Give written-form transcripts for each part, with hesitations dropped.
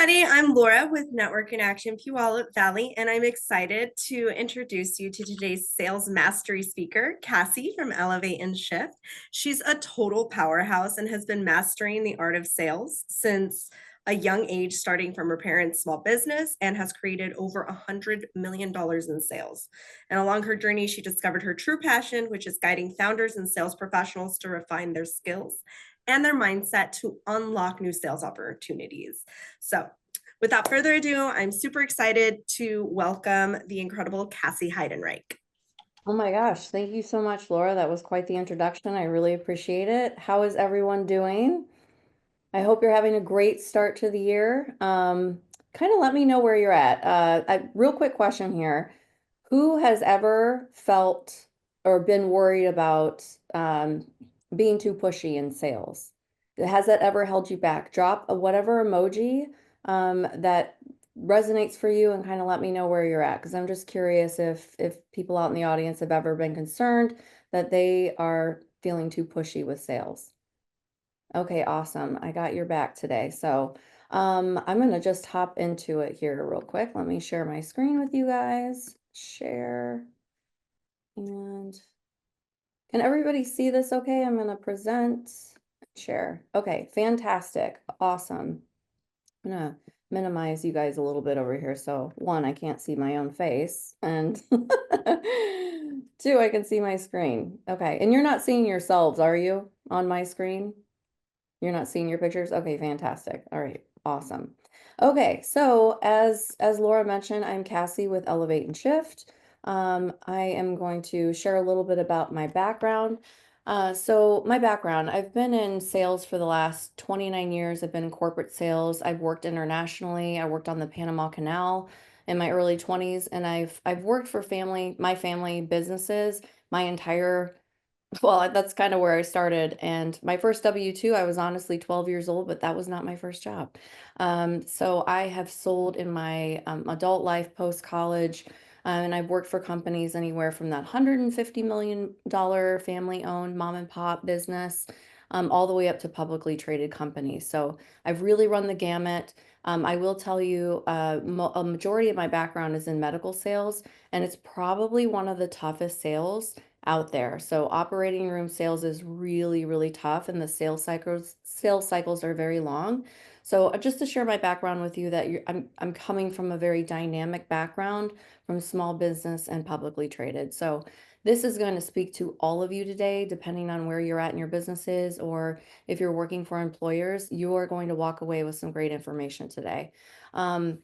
everybody. I'm Laura with Network in Action Puyallup Valley, and I'm excited to introduce you to today's sales mastery speaker, Kassi from Elevate and Shift. She's a total powerhouse and has been mastering the art of sales since a young age, starting from her parents' small business, and has created over $100 million in sales. And along her journey, she discovered her true passion, which is guiding founders and sales professionals to refine their skills and their mindset to unlock new sales opportunities. So, without further ado, I'm super excited to welcome the incredible Kassi Heidenreich. Oh my gosh, thank you so much, Laura. That was quite the introduction. I really appreciate it. How is everyone doing? I hope you're having a great start to the year. Kind of let me know where you're at. Real quick question here. Who has ever felt or been worried about being too pushy in sales? Has that ever held you back? Drop a whatever emoji that resonates for you and kind of let me know where you're at, because I'm just curious if people out in the audience have ever been concerned that they are feeling too pushy with sales. Okay, awesome. I got your back today. So I'm going to just hop into it here real quick. Let me share my screen with you guys. Share. And can everybody see this okay? I'm going to present, share. Okay, fantastic. Awesome. I'm going to minimize you guys a little bit over here. So one, I can't see my own face. And two, I can see my screen. Okay, and you're not seeing yourselves, are you, on my screen? You're not seeing your pictures? Okay, fantastic. All right, awesome. Okay, so as Laura mentioned, I'm Kassi with Elevate and Shift. I am going to share a little bit about my background. So my background, I've been in sales for the last 29 years. I've been in corporate sales. I've worked internationally. I worked on the Panama Canal in my early 20s, and I've worked for my family businesses my entire well, that's kind of where I started. And my first W-2, I was honestly 12 years old, but that was not my first job. So I have sold in my adult life post-college, and I've worked for companies anywhere from that $150 million family-owned mom and pop business, all the way up to publicly traded companies. So I've really run the gamut. I will tell you, a majority of my background is in medical sales, and it's probably one of the toughest sales out there. So operating room sales is really, really tough, and the sales cycles are very long. So just to share my background with you, that I'm coming from a very dynamic background from small business and publicly traded. So this is going to speak to all of you today, depending on where you're at in your businesses, or if you're working for employers, you are going to walk away with some great information today. Um,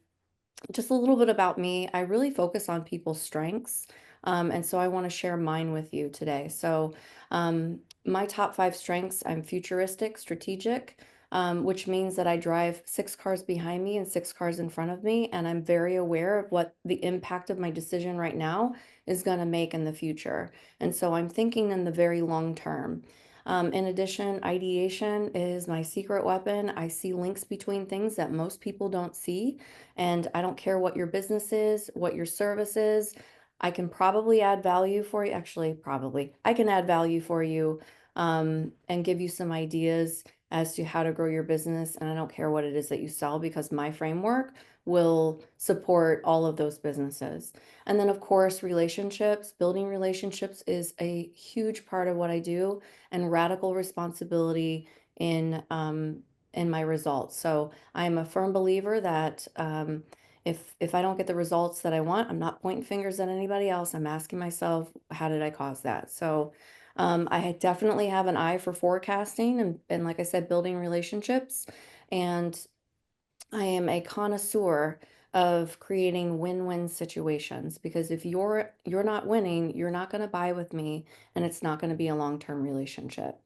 just a little bit about me. I really focus on people's strengths. And so I want to share mine with you today. So, my top five strengths: I'm futuristic, strategic, which means that I drive six cars behind me and six cars in front of me. And I'm very aware of what the impact of my decision right now is going to make in the future. And so I'm thinking in the very long term. In addition, ideation is my secret weapon. I see links between things that most people don't see. And I don't care what your business is, what your service is. I can probably add value for you. Actually, probably. I can add value for you, and give you some ideas as to how to grow your business. And I don't care what it is that you sell, because my framework will support all of those businesses. And then, of course, relationships. Building relationships is a huge part of what I do, and radical responsibility in my results. So I am a firm believer that if I don't get the results that I want, I'm not pointing fingers at anybody else. I'm asking myself, how did I cause that? So definitely have an eye for forecasting and like I said, building relationships. And I am a connoisseur of creating win-win situations, because if you're not winning, you're not going to buy with me, and it's not going to be a long-term relationship.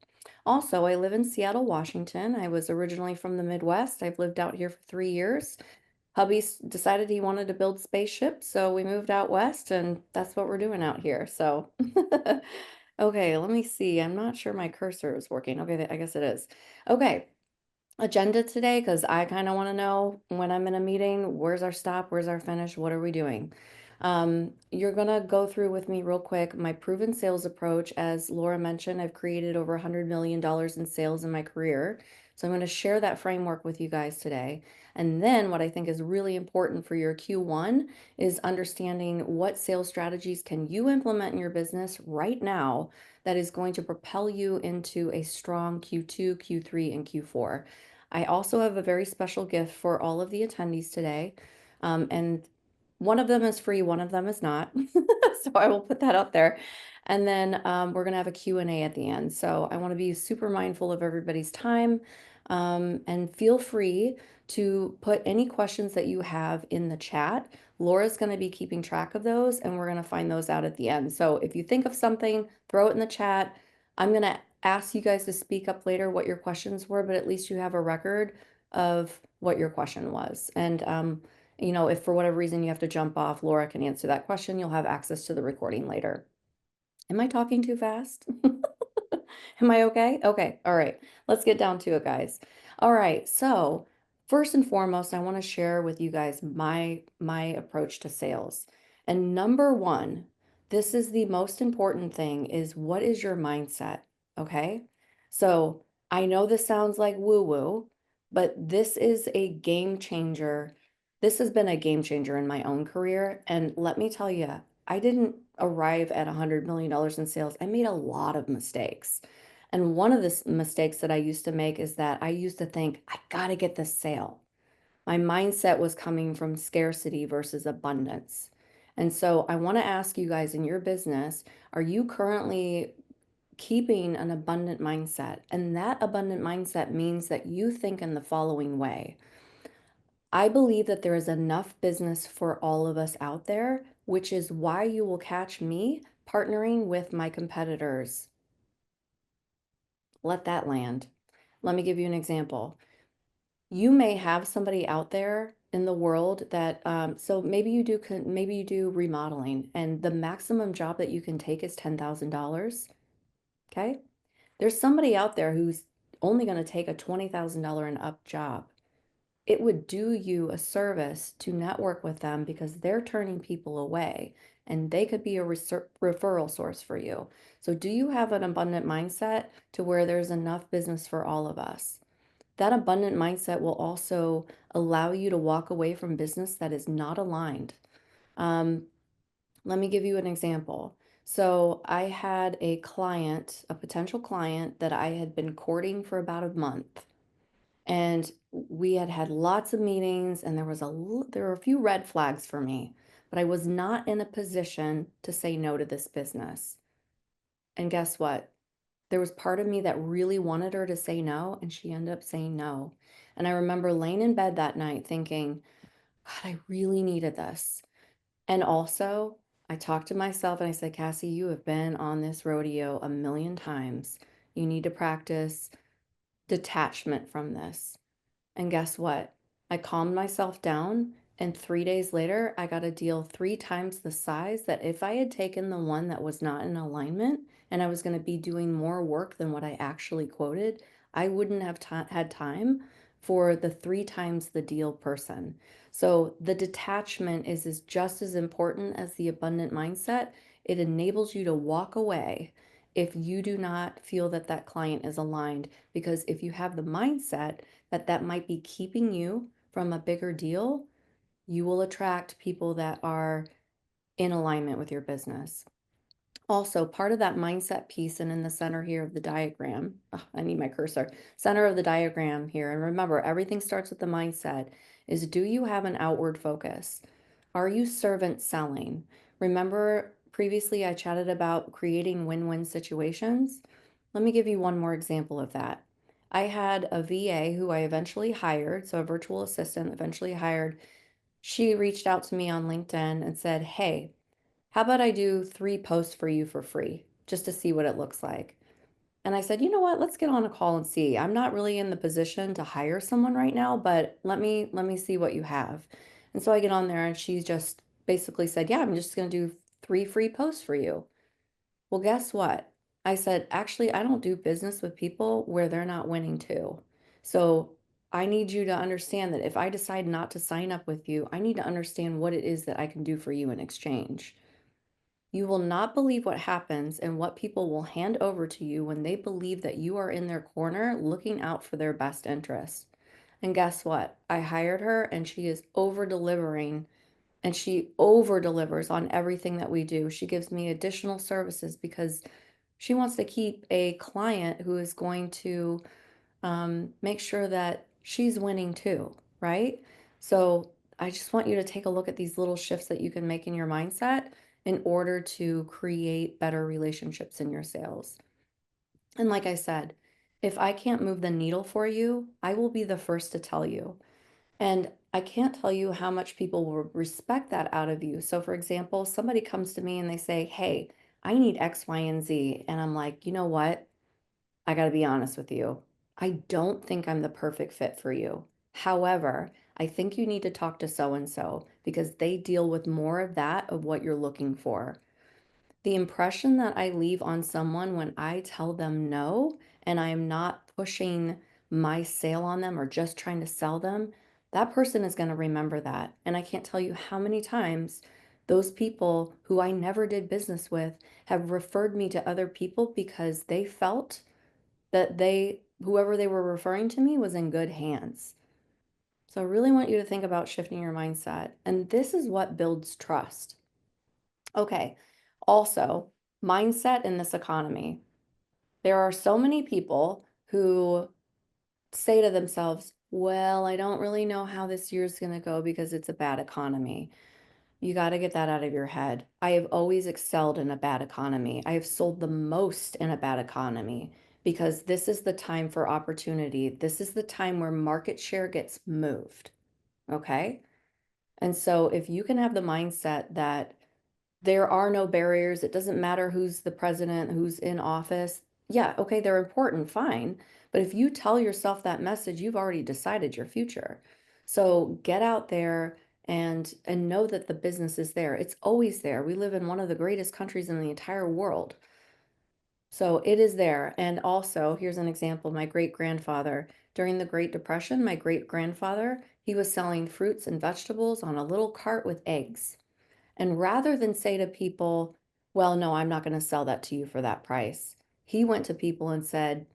Also, I live in Seattle, Washington. I was originally from the Midwest. I've lived out here for 3 years. Decided he wanted to build spaceships, so we moved out west, and that's what we're doing out here. So, okay, let me see. I'm not sure my cursor is working. Okay, I guess it is. Okay, agenda today, because I kind of want to know when I'm in a meeting, where's our stop, where's our finish, what are we doing? You're going to go through with me real quick my proven sales approach. As Laura mentioned, I've created over $100 million in sales in my career. So I'm going to share that framework with you guys today. And then what I think is really important for your Q1 is understanding what sales strategies can you implement in your business right now that is going to propel you into a strong Q2, Q3, and Q4. I also have a very special gift for all of the attendees today. And one of them is free, one of them is not. So I will put that out there. And then we're going to have a Q&A at the end. So I want to be super mindful of everybody's time. And feel free to put any questions that you have in the chat. Laura's going to be keeping track of those, and we're going to find those out at the end. So if you think of something, throw it in the chat. I'm going to ask you guys to speak up later what your questions were, but at least you have a record of what your question was. And if for whatever reason you have to jump off, Laura can answer that question. You'll have access to the recording later. Am I talking too fast? Am I okay? Okay. All right. Let's get down to it, guys. All right. So, first and foremost, I want to share with you guys my approach to sales. And number one, this is the most important thing is what is your mindset? Okay? So, I know this sounds like woo-woo, but this is a game changer. This has been a game changer in my own career, and let me tell you, I didn't arrive at $100 million in sales. I made a lot of mistakes. And one of the mistakes that I used to make is that I used to think, I got to get this sale. My mindset was coming from scarcity versus abundance. And so I want to ask you guys in your business, are you currently keeping an abundant mindset? And that abundant mindset means that you think in the following way. I believe that there is enough business for all of us out there, which is why you will catch me partnering with my competitors. Let that land. Let me give you an example. You may have somebody out there in the world that, so maybe you do remodeling, and the maximum job that you can take is $10,000. Okay. There's somebody out there who's only going to take a $20,000 and up job. It would do you a service to network with them because they're turning people away and they could be a referral source for you. So, do you have an abundant mindset to where there's enough business for all of us? That abundant mindset will also allow you to walk away from business that is not aligned. Um, Let me give you an example. So, I had a client, a potential client that I had been courting for about a month. And we had had lots of meetings, and there were a few red flags for me, but I was not in a position to say no to this business. And guess what? There was part of me that really wanted her to say no, and she ended up saying no. And I remember laying in bed that night thinking, God, I really needed this. And also, I talked to myself and I said, Cassie, you have been on this rodeo a million times. You need to practice detachment from this. And guess what? I calmed myself down, and 3 days later, I got a deal 3 times the size that if I had taken the one that was not in alignment and I was going to be doing more work than what I actually quoted, I wouldn't have had time for the 3 times the deal person. So the detachment is just as important as the abundant mindset. It enables you to walk away if you do not feel that that client is aligned. Because if you have the mindset that might be keeping you from a bigger deal, you will attract people that are in alignment with your business. Also, part of that mindset piece, and in the center here of the diagram, I need my cursor, center of the diagram here, and remember, everything starts with the mindset, is do you have an outward focus? Are you servant selling? Remember, previously I chatted about creating win-win situations. Let me give you one more example of that. I had a VA who I eventually hired, so a virtual assistant eventually hired. She reached out to me on LinkedIn and said, hey, how about I do 3 posts for you for free just to see what it looks like? And I said, you know what? Let's get on a call and see. I'm not really in the position to hire someone right now, but let me see what you have. And so I get on there and she just basically said, yeah, I'm just going to do 3 free posts for you. Well, guess what? I said, actually, I don't do business with people where they're not winning too. So I need you to understand that if I decide not to sign up with you, I need to understand what it is that I can do for you in exchange. You will not believe what happens and what people will hand over to you when they believe that you are in their corner looking out for their best interests. And guess what? I hired her and she is over delivering and she over delivers on everything that we do. She gives me additional services because she wants to keep a client who is going to make sure that she's winning too, right? So I just want you to take a look at these little shifts that you can make in your mindset in order to create better relationships in your sales. And like I said, if I can't move the needle for you, I will be the first to tell you. And I can't tell you how much people will respect that out of you. So, for example, somebody comes to me and they say, "Hey, I need X, Y, and Z." And I'm like, you know what? I got to be honest with you. I don't think I'm the perfect fit for you. However, I think you need to talk to so and so because they deal with more of that of what you're looking for. The impression that I leave on someone when I tell them no and I am not pushing my sale on them or just trying to sell them, that person is going to remember that. And I can't tell you how many times those people who I never did business with have referred me to other people because they felt that whoever they were referring to me was in good hands. So I really want you to think about shifting your mindset. And this is what builds trust. Okay. Also, mindset in this economy. There are so many people who say to themselves, well, I don't really know how this year's going to go because it's a bad economy. You got to get that out of your head. I have always excelled in a bad economy. I have sold the most in a bad economy because this is the time for opportunity. This is the time where market share gets moved. Okay. And so if you can have the mindset that there are no barriers. It doesn't matter who's the president, who's in office. Yeah, okay, they're important, fine. But if you tell yourself that message, you've already decided your future. So get out there and know that the business is there. It's always there. We live in one of the greatest countries in the entire world. So it is there. And also, here's an example, my great-grandfather. During the Great Depression, my great-grandfather, he was selling fruits and vegetables on a little cart with eggs. And rather than say to people, well, no, I'm not going to sell that to you for that price, he went to people and said,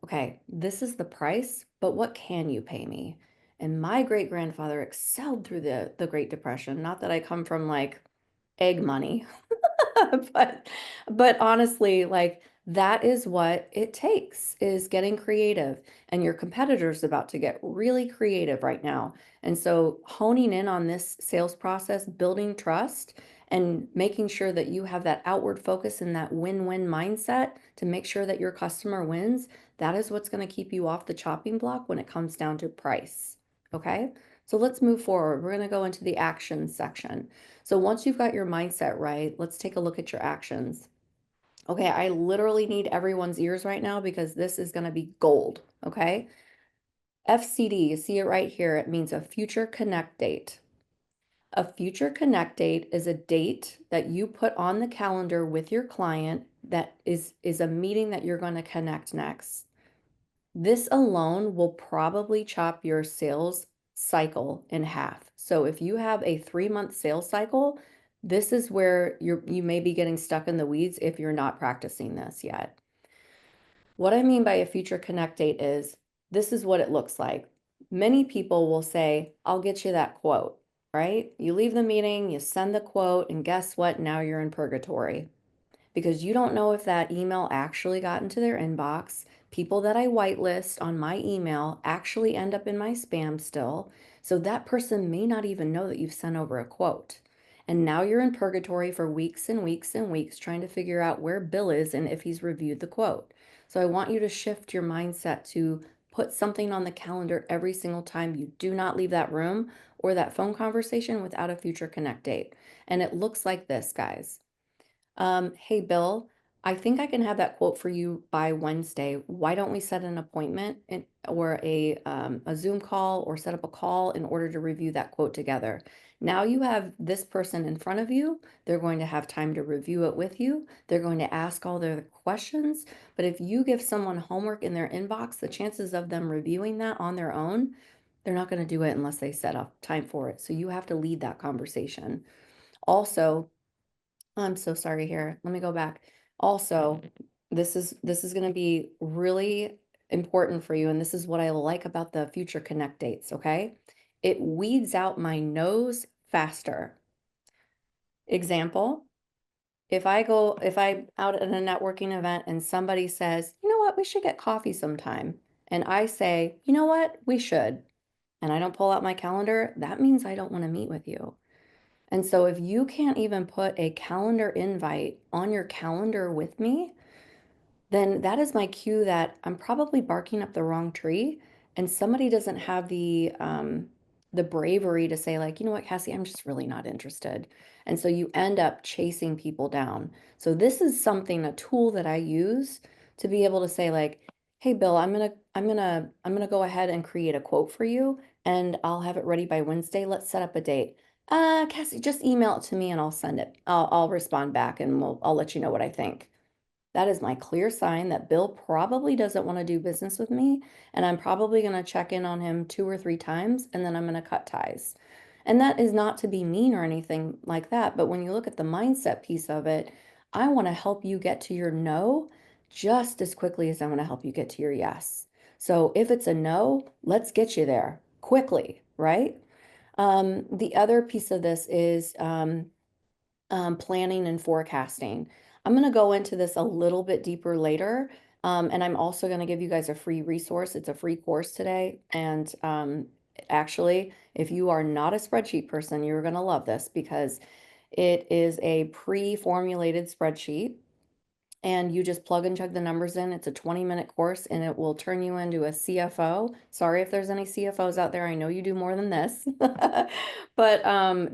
okay, this is the price, but what can you pay me? And my great grandfather excelled through the Great Depression. Not that I come from like egg money, but honestly, like that is what it takes is getting creative. And your competitor's about to get really creative right now. And so honing in on this sales process, building trust and making sure that you have that outward focus and that win-win mindset to make sure that your customer wins, that is what's going to keep you off the chopping block when it comes down to price. Okay? So let's move forward. We're going to go into the action section. So once you've got your mindset right, let's take a look at your actions. Okay, I literally need everyone's ears right now because this is going to be gold. Okay. FCD, you see it right here. It means a future connect date. A future connect date is a date that you put on the calendar with your client that is a meeting that you're going to connect next. This alone will probably chop your sales cycle in half. So if you have a 3-month sales cycle, this is where you may be getting stuck in the weeds if you're not practicing this yet. What I mean by a future connect date is this is what it looks like. Many people will say, I'll get you that quote, right? You leave the meeting, you send the quote, and guess what? Now you're in purgatory because you don't know if that email actually got into their inbox. People that I whitelist on my email actually end up in my spam still. So that person may not even know that you've sent over a quote. And now you're in purgatory for weeks and weeks and weeks trying to figure out where Bill is and if he's reviewed the quote. So I want you to shift your mindset to put something on the calendar every single time you do not leave that room or that phone conversation without a future connect date. And it looks like this, guys. Hey Bill, I think I can have that quote for you by Wednesday. Why don't we set an appointment or a Zoom call or set up a call in order to review that quote together? Now you have this person in front of you. They're going to have time to review it with you. They're going to ask all their questions. But if you give someone homework in their inbox, the chances of them reviewing that on their own, they're not going to do it unless they set up time for it. So you have to lead that conversation. Also, I'm so sorry here. Let me go back. Also, this is going to be really important for you, and this is what I like about the future connect dates, okay? It weeds out my no's faster. Example, if I'm out at a networking event and somebody says, you know what, we should get coffee sometime. And I say, you know what, we should. And I don't pull out my calendar, that means I don't want to meet with you. And so if you can't even put a calendar invite on your calendar with me, then that is my cue that I'm probably barking up the wrong tree and somebody doesn't have the bravery to say like, you know what, Cassie, I'm just really not interested. And so you end up chasing people down. So this is something, a tool that I use to be able to say like, hey Bill, I'm gonna go ahead and create a quote for you and I'll have it ready by Wednesday. Let's set up a date. Cassie, just email it to me and I'll send it. I'll respond back and I'll let you know what I think. That is my clear sign that Bill probably doesn't want to do business with me, and I'm probably going to check in on him 2 or 3 times, and then I'm going to cut ties. And that is not to be mean or anything like that, but when you look at the mindset piece of it, I want to help you get to your no just as quickly as I want to help you get to your yes. So if it's a no, let's get you there quickly, right? The other piece of this is planning and forecasting. I'm going to go into this a little bit deeper later. And I'm also going to give you guys a free resource. It's a free course today. And actually, if you are not a spreadsheet person, you're going to love this because it is a pre-formulated spreadsheet and you just plug and chug the numbers in. It's a 20-minute course and it will turn you into a CFO. Sorry if there's any CFOs out there. I know you do more than this. But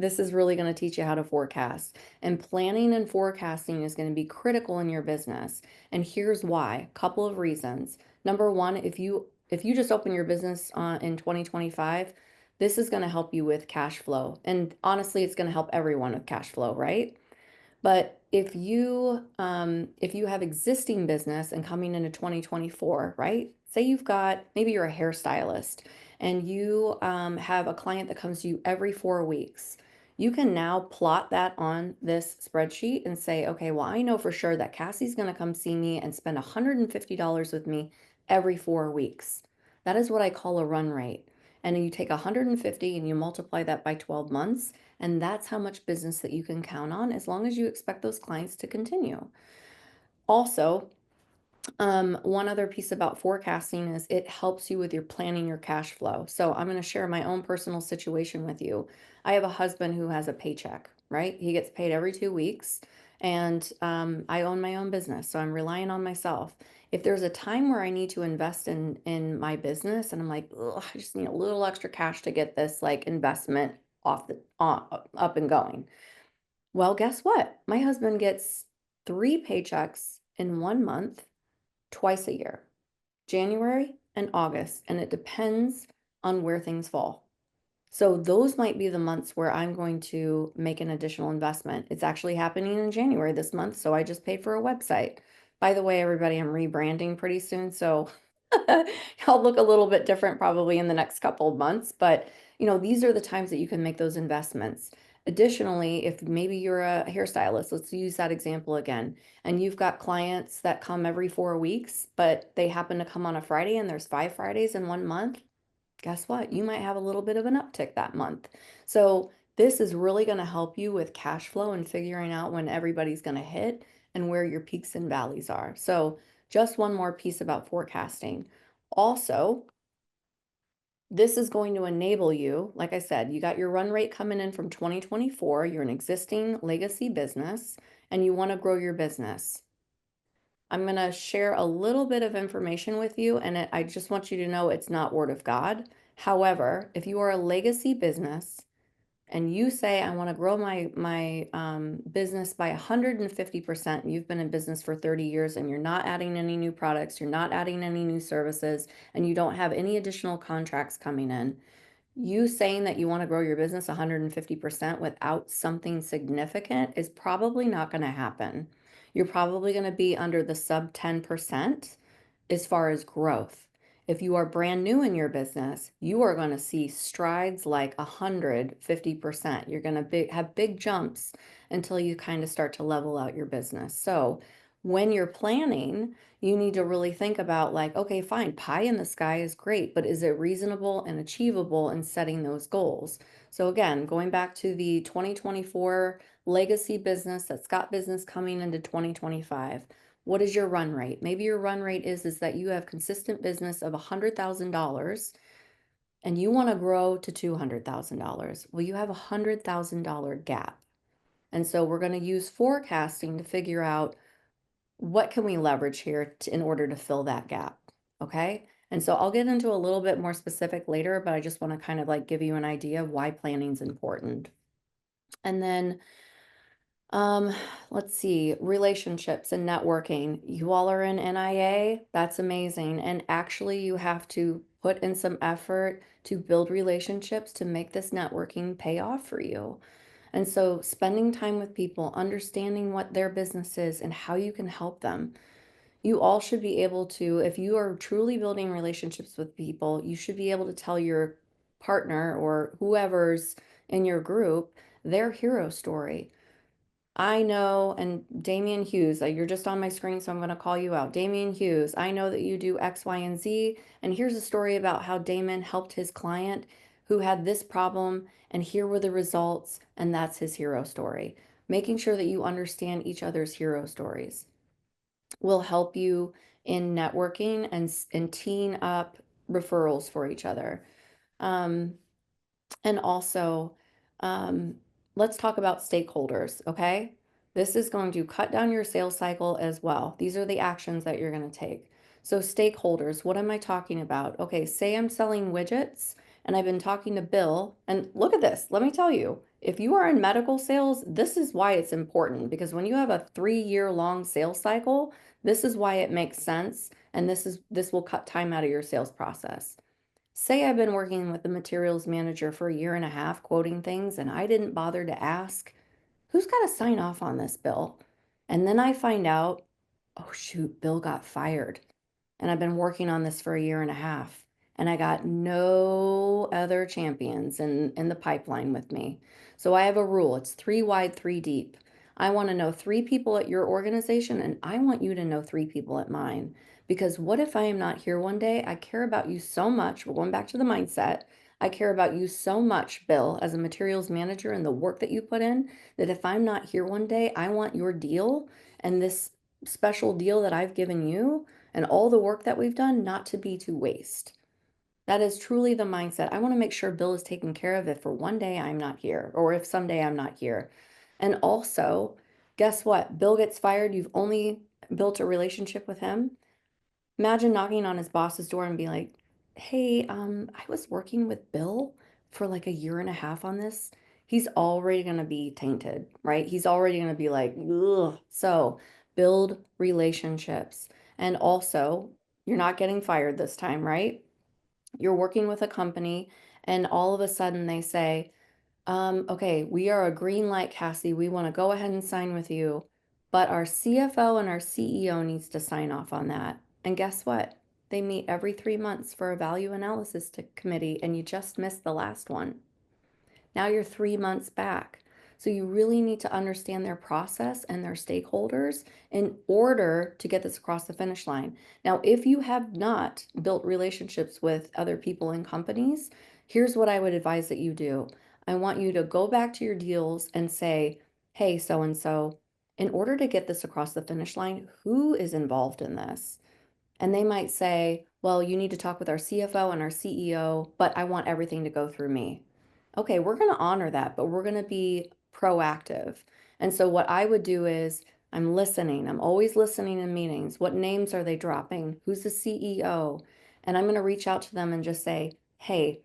this is really going to teach you how to forecast. And planning and forecasting is going to be critical in your business. And here's why. A couple of reasons. Number one, if you just open your business in 2025, this is going to help you with cash flow. And honestly, it's going to help everyone with cash flow, right? But if you have existing business and coming into 2024, right? Say you've got maybe you're a hairstylist and you have a client that comes to you every 4 weeks. You can now plot that on this spreadsheet and say, okay, well, I know for sure that Cassie's going to come see me and spend $150 with me every 4 weeks. That is what I call a run rate. And you take 150 and you multiply that by 12 months and that's how much business that you can count on as long as you expect those clients to continue. Also, one other piece about forecasting is it helps you with your planning your cash flow. So I'm going to share my own personal situation with you. I have a husband who has a paycheck, right? He gets paid every 2 weeks, and I own my own business, so I'm relying on myself. If there's a time where I need to invest in my business, and I'm like, ugh, I just need a little extra cash to get this like investment off the up and going. Well, guess what? My husband gets 3 paychecks in 1 month twice a year, January and August, and it depends on where things fall. So those might be the months where I'm going to make an additional investment. It's actually happening in January this month, so I just paid for a website. By the way, everybody, I'm rebranding pretty soon, so I'll look a little bit different probably in the next couple of months, but these are the times that you can make those investments. Additionally, if maybe you're a hairstylist, let's use that example again, and you've got clients that come every 4 weeks, but they happen to come on a Friday and there's 5 Fridays in 1 month, guess what? You might have a little bit of an uptick that month. So this is really going to help you with cash flow and figuring out when everybody's going to hit and where your peaks and valleys are. So just one more piece about forecasting. Also, this is going to enable you, like I said, you got your run rate coming in from 2024, you're an existing legacy business, and you want to grow your business. I'm going to share a little bit of information with you, and I just want you to know it's not word of God. However, if you are a legacy business and you say, I want to grow my business by 150%, and you've been in business for 30 years and you're not adding any new products, you're not adding any new services, and you don't have any additional contracts coming in, you saying that you want to grow your business 150% without something significant is probably not going to happen. You're probably going to be under the sub 10% as far as growth. If you are brand new in your business, you are going to see strides like 150%. You're going to have big jumps until you kind of start to level out your business. So when you're planning, you need to really think about like, okay, fine, pie in the sky is great, but is it reasonable and achievable in setting those goals? So again, going back to the 2024 legacy business that's got business coming into 2025. What is your run rate? Maybe your run rate is that you have consistent business of $100,000 and you want to grow to $200,000. Well, you have a $100,000 gap. And so we're going to use forecasting to figure out what can we leverage here in order to fill that gap. Okay. And so I'll get into a little bit more specific later, but I just want to kind of like give you an idea of why planning is important. And then Um, let's see, relationships and networking. You all are in NIA. That's amazing. And actually, you have to put in some effort to build relationships to make this networking pay off for you. And so, spending time with people, understanding what their business is and how you can help them. You all should be able to, if you are truly building relationships with people, you should be able to tell your partner or whoever's in your group their hero story. I know, and Damian Hughes, you're just on my screen, so I'm going to call you out. Damian Hughes, I know that you do X, Y, and Z. And here's a story about how Damon helped his client who had this problem, and here were the results, and that's his hero story. Making sure that you understand each other's hero stories will help you in networking and teeing up referrals for each other. Um, and also, um, let's talk about stakeholders, okay? This is going to cut down your sales cycle as well. These are the actions that you're going to take. So, stakeholders, what am I talking about? Okay, say I'm selling widgets and I've been talking to Bill, and look at this. Let me tell you, if you are in medical sales, this is why it's important because when you have a 3-year long sales cycle, this is why it makes sense, and this will cut time out of your sales process. Say I've been working with the materials manager for a year and a half quoting things, and I didn't bother to ask, who's got to sign off on this bill? And then I find out, oh shoot, Bill got fired. And I've been working on this for a year and a half. And I got no other champions in the pipeline with me. So I have a rule. It's 3 wide, 3 deep. I want to know 3 people at your organization, and I want you to know 3 people at mine. Because what if I am not here one day? I care about you so much. We're going back to the mindset. I care about you so much, Bill, as a materials manager and the work that you put in, that if I'm not here one day, I want your deal and this special deal that I've given you and all the work that we've done not to be to waste. That is truly the mindset. I want to make sure Bill is taken care of if for one day I'm not here or if someday I'm not here. And also, guess what? Bill gets fired. You've only built a relationship with him. Imagine knocking on his boss's door and be like, "Hey, I was working with Bill for like a year and a half on this." He's already going to be tainted, right? He's already going to be like, ugh. So build relationships. And also, you're not getting fired this time, right? You're working with a company, and all of a sudden they say, okay, we are a green light, Cassie. We want to go ahead and sign with you, but our CFO and our CEO needs to sign off on that. And guess what? They meet every 3 months for a value analysis committee, and you just missed the last one. Now you're 3 months back. So you really need to understand their process and their stakeholders in order to get this across the finish line. Now, if you have not built relationships with other people and companies, here's what I would advise that you do. I want you to go back to your deals and say, hey, so and so, in order to get this across the finish line, who is involved in this? And they might say, well, you need to talk with our CFO and our CEO, but I want everything to go through me. Okay, we're going to honor that, but we're going to be proactive. And so what I would do is I'm listening. I'm always listening in meetings. What names are they dropping? Who's the CEO? And I'm going to reach out to them and just say, hey,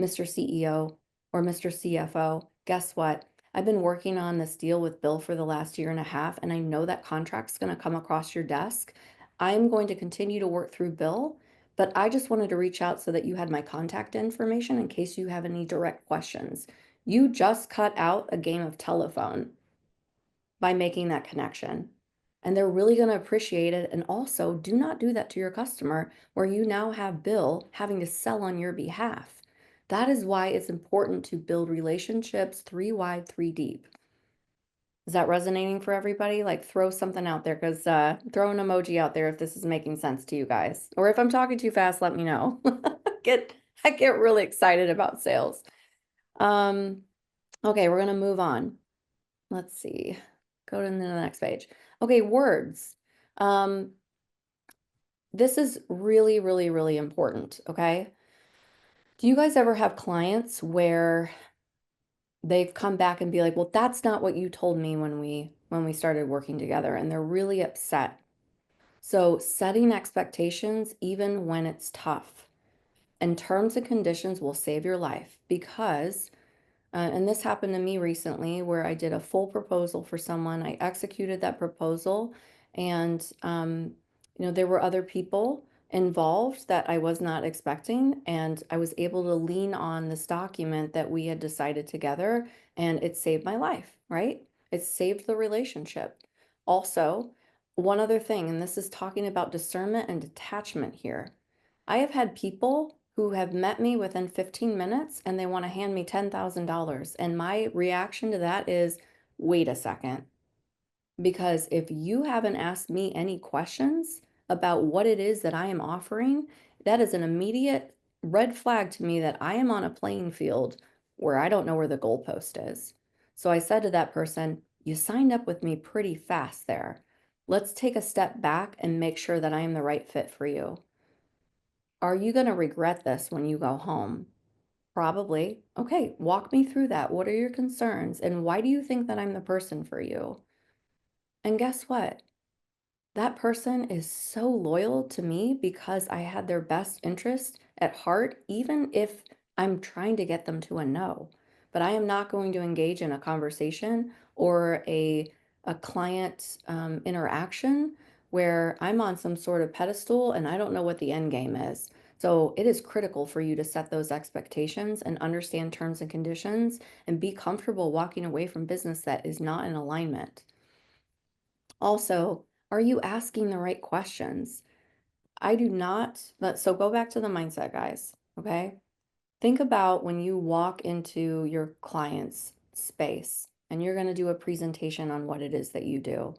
Mr. CEO or Mr. CFO, guess what? I've been working on this deal with Bill for the last year and a half, and I know that contract's going to come across your desk. I'm going to continue to work through Bill, but I just wanted to reach out so that you had my contact information in case you have any direct questions. You just cut out a game of telephone by making that connection. and they're really going to appreciate it. And also, do not do that to your customer where you now have Bill having to sell on your behalf. That is why it's important to build relationships 3 wide, 3 deep. Is that resonating for everybody? Like, throw something out there, because throw an emoji out there if this is making sense to you guys. Or if I'm talking too fast, let me know. get I get really excited about sales. Um, okay, we're gonna move on. Let's see. Go to the next page. Okay, words. Um, this is really, really, really important. Okay. Do you guys ever have clients where they've come back and be like, well, that's not what you told me when we started working together, and they're really upset. So setting expectations, even when it's tough, and terms and conditions will save your life, because and this happened to me recently where I did a full proposal for someone. I executed that proposal, and there were other people involved that I was not expecting, and I was able to lean on this document that we had decided together, and it saved my life, right? It saved the relationship. Also, one other thing, and this is talking about discernment and detachment here. I have had people who have met me within 15 minutes and they want to hand me $10,000. And my reaction to that is, wait a second. Because if you haven't asked me any questions about what it is that I am offering, that is an immediate red flag to me that I am on a playing field where I don't know where the goalpost is. So I said to that person, you signed up with me pretty fast there. Let's take a step back and make sure that I am the right fit for you. Are you going to regret this when you go home? Probably. Okay, walk me through that. What are your concerns? And why do you think that I'm the person for you? And guess what? That person is so loyal to me because I had their best interest at heart, even if I'm trying to get them to a no. But I am not going to engage in a conversation or a client interaction where I'm on some sort of pedestal and I don't know what the end game is. So it is critical for you to set those expectations and understand terms and conditions and be comfortable walking away from business that is not in alignment. Also, are you asking the right questions? I do not, so go back to the mindset, guys, okay? Think about when you walk into your client's space and you're going to do a presentation on what it is that you do.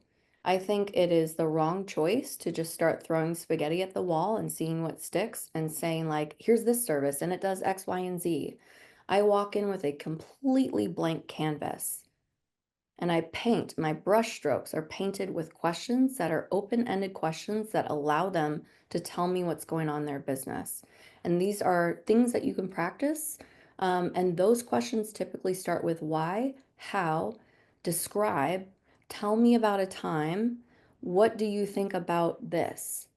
I think it is the wrong choice to just start throwing spaghetti at the wall and seeing what sticks and saying, like, here's this service and it does X, Y, and Z. I walk in with a completely blank canvas and I paint. My brush strokes are painted with questions that are open-ended questions that allow them to tell me what's going on in their business. And these are things that you can practice. And those questions typically start with why, how, describe, tell me about a time, what do you think about this?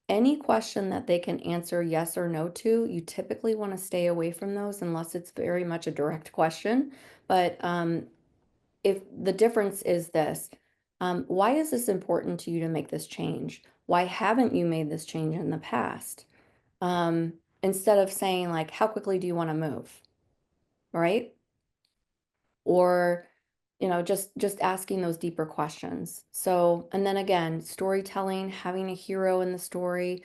Any question that they can answer yes or no to, you typically want to stay away from those unless it's very much a direct question. But if the difference is this, why is this important to you to make this change? Why haven't you made this change in the past? Instead of saying, like, how quickly do you want to move? Right? Or just asking those deeper questions. So, and then again, storytelling, having a hero in the story,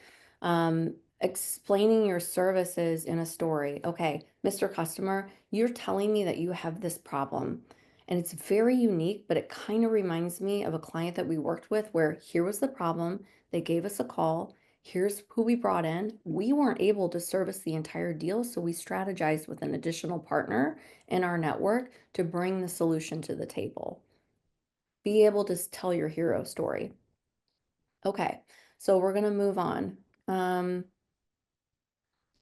explaining your services in a story. Okay, Mr. Customer, you're telling me that you have this problem. And it's very unique, but it kind of reminds me of a client that we worked with where here was the problem. They gave us a call. Here's who we brought in. We weren't able to service the entire deal, so we strategized with an additional partner in our network to bring the solution to the table. Be able to tell your hero story. Okay, so we're going to move on.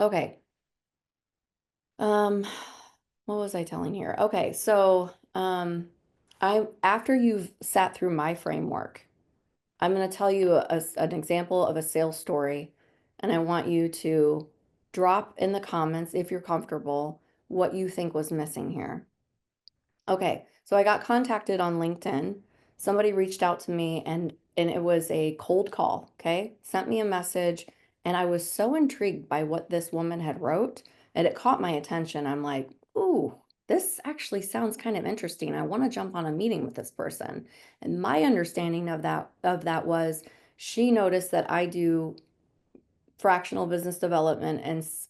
Okay. Um, what was I telling here? Okay, so after you've sat through my framework, I'm going to tell you an example of a sales story, and I want you to drop in the comments, if you're comfortable, what you think was missing here. Okay, so I got contacted on LinkedIn. Somebody reached out to me and it was a cold call, okay? Sent me a message and I was so intrigued by what this woman had wrote and it caught my attention. I'm like, "Ooh, this actually sounds kind of interesting. I want to jump on a meeting with this person. And my understanding of that was she noticed that I do fractional business development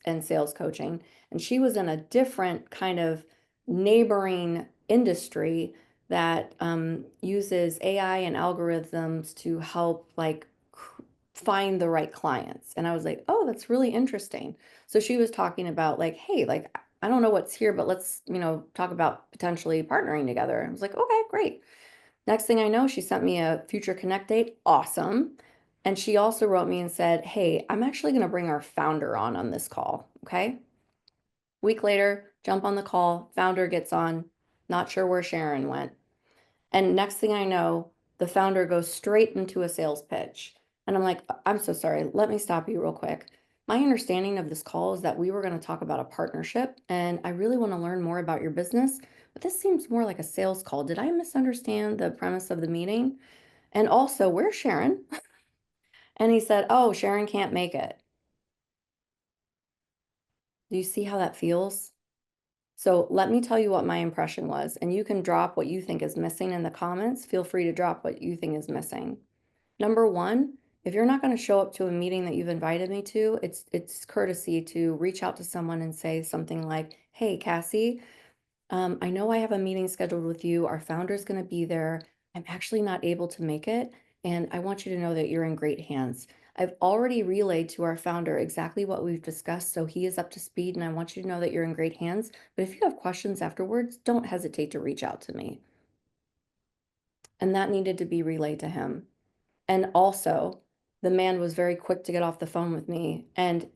and sales coaching, and she was in a different kind of neighboring industry that uses AI and algorithms to help like find the right clients. And I was like, oh, that's really interesting. So she was talking about like, hey, like I don't know what's here, but let's talk about potentially partnering together. I was like, okay, great. Next thing I know, she sent me a future connect date. Awesome. And she also wrote me and said, hey, I'm actually going to bring our founder on this call. Okay. Week later, jump on the call. Founder gets on. Not sure where Sharon went. And next thing I know, the founder goes straight into a sales pitch. And I'm like, I'm so sorry. Let me stop you real quick. My understanding of this call is that we were going to talk about a partnership, and I really want to learn more about your business, but this seems more like a sales call. Did I misunderstand the premise of the meeting? And also, where's Sharon? And he said, oh, Sharon can't make it. Do you see how that feels? So let me tell you what my impression was, and you can drop what you think is missing in the comments. Feel free to drop what you think is missing. Number one, if you're not going to show up to a meeting that you've invited me to, it's courtesy to reach out to someone and say something like, hey, Cassie, I know I have a meeting scheduled with you. Our founder's going to be there. I'm actually not able to make it, and I want you to know that you're in great hands. I've already relayed to our founder exactly what we've discussed, so he is up to speed, and I want you to know that you're in great hands. But if you have questions afterwards, don't hesitate to reach out to me. And that needed to be relayed to him. And also, the man was very quick to get off the phone with me. And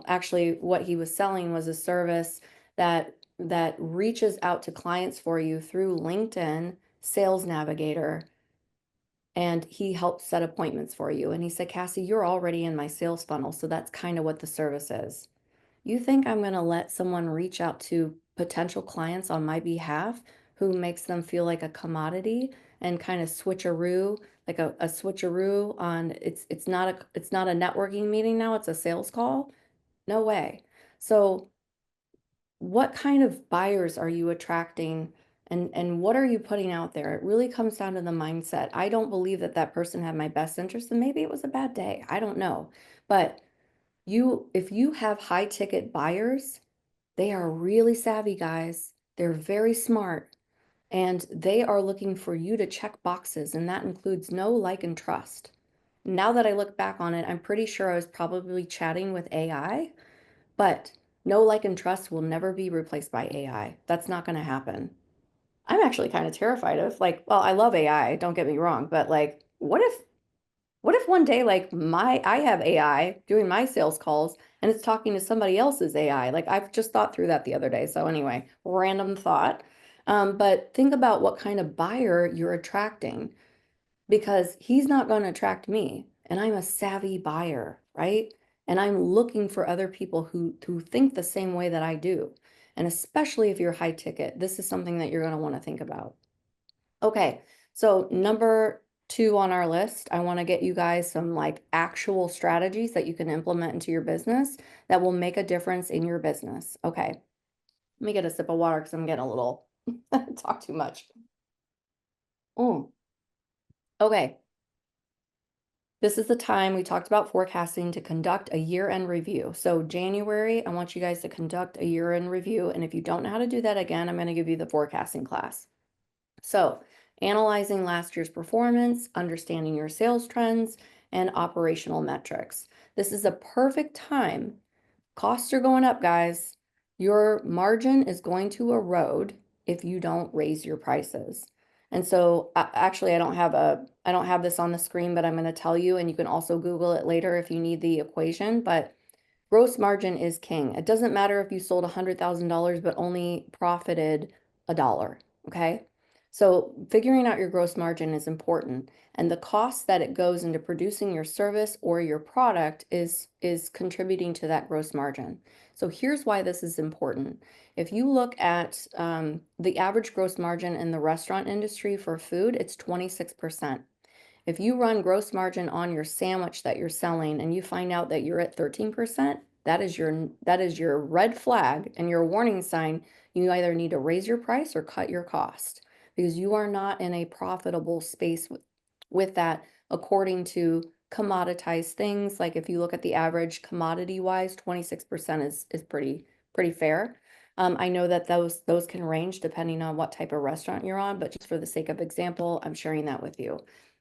actually, what he was selling was a service that reaches out to clients for you through LinkedIn Sales Navigator, and he helps set appointments for you. And he said, Cassie, you're already in my sales funnel, so that's kind of what the service is. You think I'm going to let someone reach out to potential clients on my behalf who makes them feel like a commodity and kind of switcheroo, like a switcheroo on it's not a networking meeting now, it's a sales call? No way. So what kind of buyers are you attracting, and what are you putting out there? It really comes down to the mindset. I don't believe that that person had my best interest, and maybe it was a bad day. I don't know. But if you have high ticket buyers, they are really savvy, guys. They're very smart, and they are looking for you to check boxes, and that includes know, like, and trust. Now that I look back on it, I'm pretty sure I was probably chatting with AI, but know, like, and trust will never be replaced by AI. That's not going to happen. I'm actually kind of terrified of like, well, I love AI, don't get me wrong, but like, what if one day like my I have AI doing my sales calls and it's talking to somebody else's AI? Like I've just thought through that the other day. So anyway, random thought. But think about what kind of buyer you're attracting, because he's not going to attract me, and I'm a savvy buyer, right? And I'm looking for other people who think the same way that I do. And especially if you're high ticket, this is something that you're going to want to think about. Okay, so number two on our list, I want to get you guys some like actual strategies that you can implement into your business that will make a difference in your business. Okay, let me get a sip of water because I'm getting a little talk too much. Mm. Okay, this is the time we talked about forecasting to conduct a year-end review. So January, I want you guys to conduct a year-end review. And if you don't know how to do that, again, I'm going to give you the forecasting class. So analyzing last year's performance, understanding your sales trends, and operational metrics. This is a perfect time. Costs are going up, guys. Your margin is going to erode if you don't raise your prices. And so actually I don't have this on the screen, but I'm going to tell you, and you can also Google it later if you need the equation, but gross margin is king. It doesn't matter if you sold $100,000 but only profited $1, okay? So figuring out your gross margin is important, and the cost that it goes into producing your service or your product is contributing to that gross margin. So here's why this is important. If you look at the average gross margin in the restaurant industry for food, it's 26%. If you run gross margin on your sandwich that you're selling and you find out that you're at 13%, That is your red flag and your warning sign. You either need to raise your price or cut your cost because you are not in a profitable space with that according to commoditized things. Like if you look at the average commodity wise, 26% is pretty fair. I know that those can range depending on what type of restaurant you're on, but just for the sake of example, I'm sharing that with you.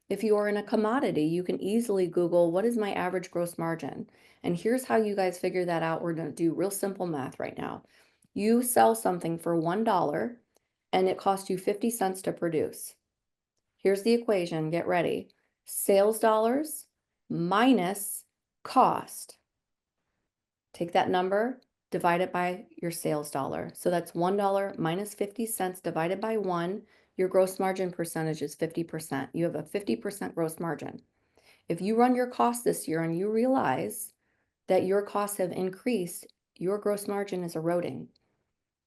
If you are in a commodity, you can easily Google what is my average gross margin? And here's how you guys figure that out. We're going to do real simple math right now. You sell something for $1 and it costs you 50 cents to produce. Here's the equation. Get ready. Sales dollars minus cost. Take that number, divide it by your sales dollar. So that's $1 minus 50 cents divided by 1. Your gross margin percentage is 50%. You have a 50% gross margin. If you run your costs this year and you realize that your costs have increased, your gross margin is eroding.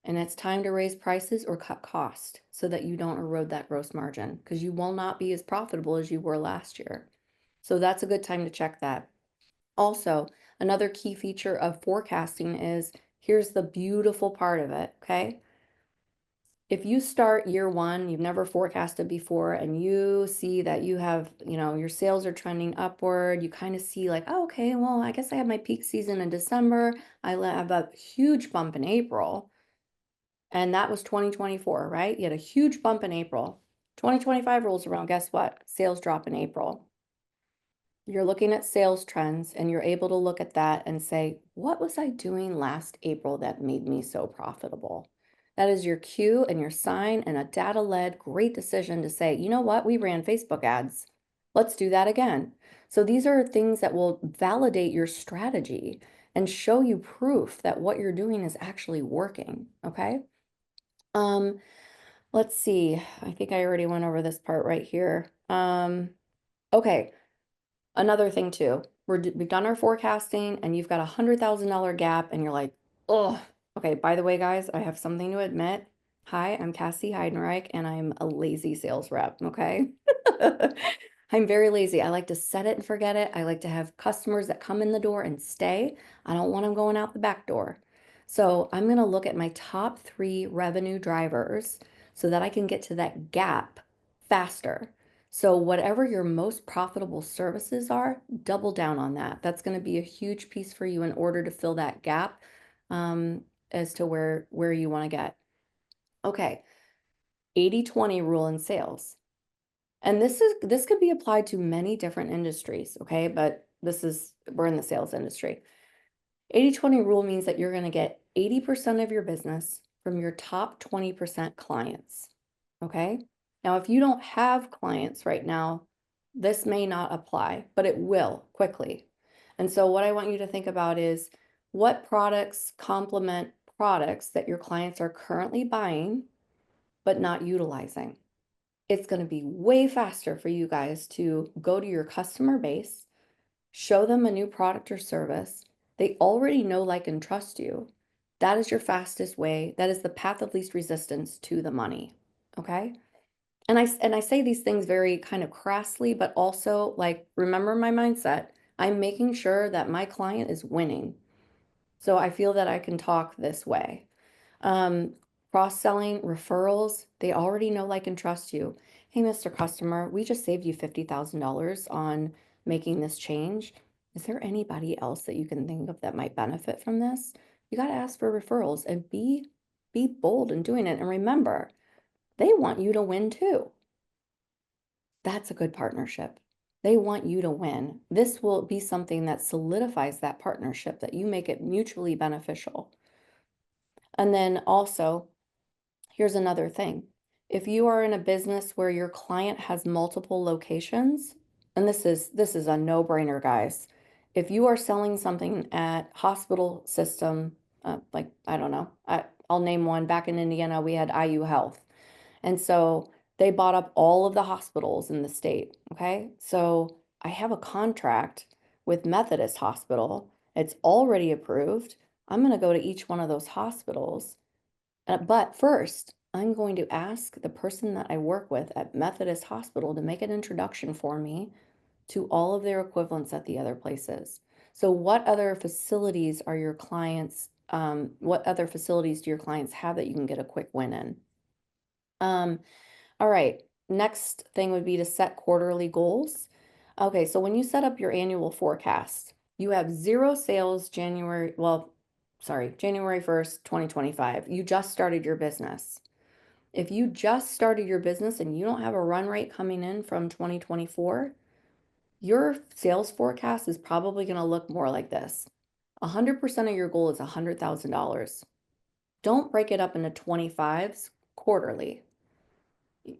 And it's time to raise prices or cut cost so that you don't erode that gross margin because you will not be as profitable as you were last year. So that's a good time to check that. Also, another key feature of forecasting is here's the beautiful part of it, okay? If you start year one, you've never forecasted before, and you see that you have, your sales are trending upward, you kind of see like, oh, okay, well, I guess I have my peak season in December. I have a huge bump in April. And that was 2024, right? You had a huge bump in April. 2025 rolls around. Guess what? Sales drop in April. You're looking at sales trends and you're able to look at that and say, what was I doing last April that made me so profitable? That is your cue and your sign and a data-led great decision to say, you know what? We ran Facebook ads. Let's do that again. So these are things that will validate your strategy and show you proof that what you're doing is actually working. Okay. Um, let's see. I think I already went over this part right here. Okay. Another thing too, we've done our forecasting and you've got $100,000 gap and you're like, oh, okay. By the way, guys, I have something to admit. Hi, I'm Kassi Heidenreich and I'm a lazy sales rep. Okay. I'm very lazy. I like to set it and forget it. I like to have customers that come in the door and stay. I don't want them going out the back door. So I'm going to look at my top 3 revenue drivers so that I can get to that gap faster. So whatever your most profitable services are, double down on that. That's going to be a huge piece for you in order to fill that gap as to where you want to get. Okay, 80-20 rule in sales. And this could be applied to many different industries, okay? But we're in the sales industry. 80-20 rule means that you're going to get 80% of your business from your top 20% clients. Okay. Now, if you don't have clients right now, this may not apply, but it will quickly. And so what I want you to think about is what products complement products that your clients are currently buying, but not utilizing. It's going to be way faster for you guys to go to your customer base, show them a new product or service. They already know, like, and trust you. That is your fastest way. That is the path of least resistance to the money. Okay. And I say these things very kind of crassly, but also like, remember my mindset. I'm making sure that my client is winning. So I feel that I can talk this way. Um, Cross-selling, referrals, they already know, like, and trust you. Hey, Mr. Customer, we just saved you $50,000 on making this change. Is there anybody else that you can think of that might benefit from this? You got to ask for referrals and be bold in doing it. And remember, they want you to win too. That's a good partnership. They want you to win. This will be something that solidifies that partnership, that you make it mutually beneficial. And then also, here's another thing. If you are in a business where your client has multiple locations, and this is a no-brainer, guys. If you are selling something at hospital system, like, I don't know, I'll name one. Back in Indiana, we had IU Health. And so they bought up all of the hospitals in the state. Okay. So I have a contract with Methodist Hospital. It's already approved. I'm going to go to each one of those hospitals. But first, I'm going to ask the person that I work with at Methodist Hospital to make an introduction for me to all of their equivalents at the other places. So what other facilities are your clients, what other facilities do your clients have that you can get a quick win in? Um, all right. Next thing would be to set quarterly goals. Okay, so when you set up your annual forecast, you have zero sales January 1st, 2025. You just started your business. If you just started your business and you don't have a run rate coming in from 2024, your sales forecast is probably going to look more like this. 100% of your goal is $100,000. Don't break it up into 25s quarterly.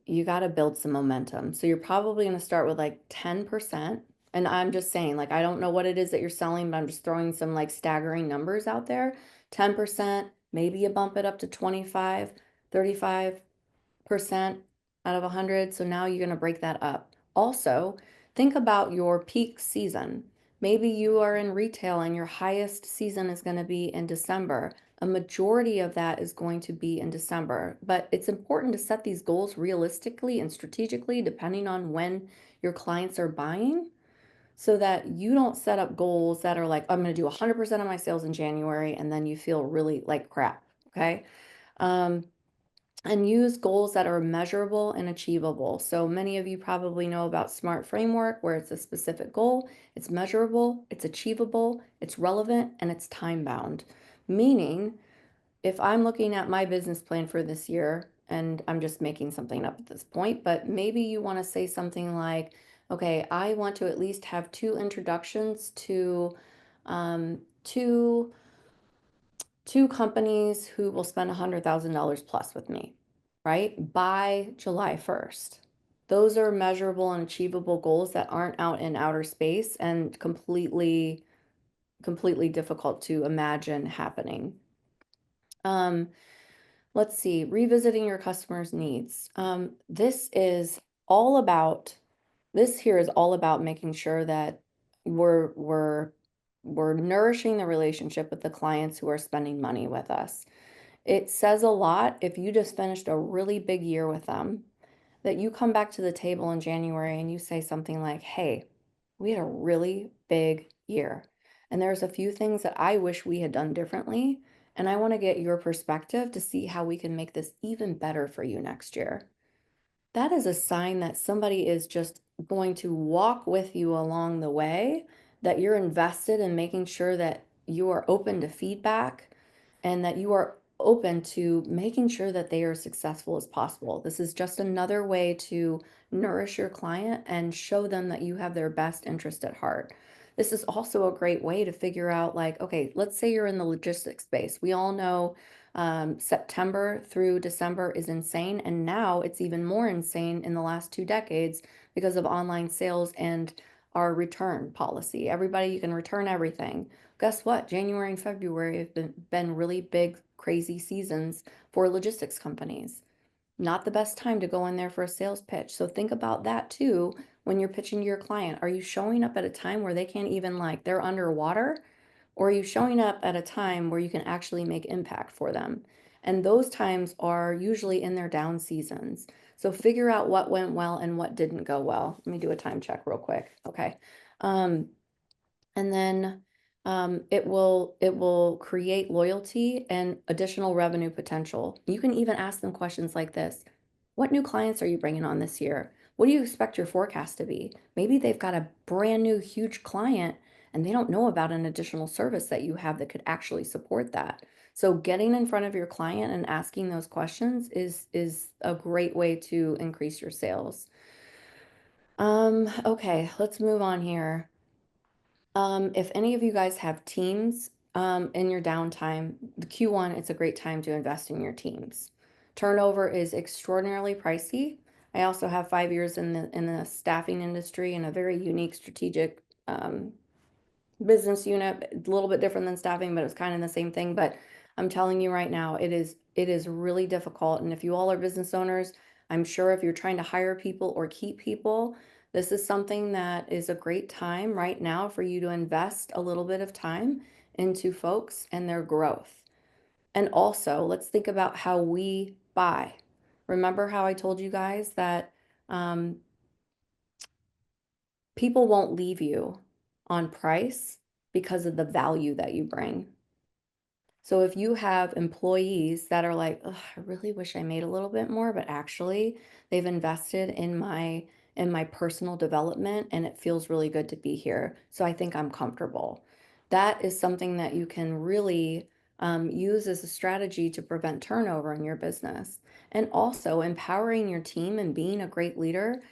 You got to build some momentum. So you're probably going to start with like 10%. And I'm just saying, like, I don't know what it is that you're selling, but I'm just throwing some like staggering numbers out there. 10%, maybe you bump it up to 25, 35% out of 100. So now you're going to break that up. Also, think about your peak season. Maybe you are in retail and your highest season is going to be in December. A majority of that is going to be in December, but it's important to set these goals realistically and strategically depending on when your clients are buying so that you don't set up goals that are like, I'm going to do 100% of my sales in January and then you feel really like crap. Okay. Um, and use goals that are measurable and achievable. So many of you probably know about SMART framework, where it's a specific goal, it's measurable, it's achievable, it's relevant, and it's time bound. Meaning, if I'm looking at my business plan for this year, and I'm just making something up at this point, but maybe you want to say something like, okay, I want to at least have two introductions to two companies who will spend $100,000 plus with me, right? By July 1st. Those are measurable and achievable goals that aren't out in outer space and completely difficult to imagine happening. Um, let's see, revisiting your customers' needs. This here is all about making sure that we're we're we're nourishing the relationship with the clients who are spending money with us. It says a lot if you just finished a really big year with them, that you come back to the table in January and you say something like, hey, we had a really big year. And there's a few things that I wish we had done differently. And I want to get your perspective to see how we can make this even better for you next year. That is a sign that somebody is just going to walk with you along the way, that you're invested in making sure that you are open to feedback and that you are open to making sure that they are as successful as possible. This is just another way to nourish your client and show them that you have their best interest at heart. This is also a great way to figure out, like, okay, let's say you're in the logistics space. We all know September through December is insane. And now it's even more insane in the last 2 decades because of online sales and our return policy. Everybody, you can return everything. Guess what? January and February have been really big, crazy seasons for logistics companies. Not the best time to go in there for a sales pitch. So think about that too when you're pitching to your client. Are you showing up at a time where they can't even, like, they're underwater? Or are you showing up at a time where you can actually make impact for them? And those times are usually in their down seasons. So figure out what went well and what didn't go well. Let me do a time check real quick. Okay. Um, and then it will create loyalty and additional revenue potential. You can even ask them questions like this. What new clients are you bringing on this year? What do you expect your forecast to be? Maybe they've got a brand new huge client and they don't know about an additional service that you have that could actually support that. So getting in front of your client and asking those questions is a great way to increase your sales. Okay, let's move on here. If any of you guys have teams in your downtime, the Q1, it's a great time to invest in your teams. Turnover is extraordinarily pricey. I also have 5 years in the staffing industry and a very unique strategic business unit, a little bit different than staffing, but it's kind of the same thing. But I'm telling you right now, it is really difficult. And if you all are business owners, I'm sure if you're trying to hire people or keep people, this is something that is a great time right now for you to invest a little bit of time into folks and their growth. And also, let's think about how we buy. Remember how I told you guys that people won't leave you on price because of the value that you bring. So if you have employees that are like, "Ugh, I really wish I made a little bit more, but actually they've invested in my personal development and it feels really good to be here. So I think I'm comfortable." That is something that you can really use as a strategy to prevent turnover in your business. And also empowering your team and being a great leader.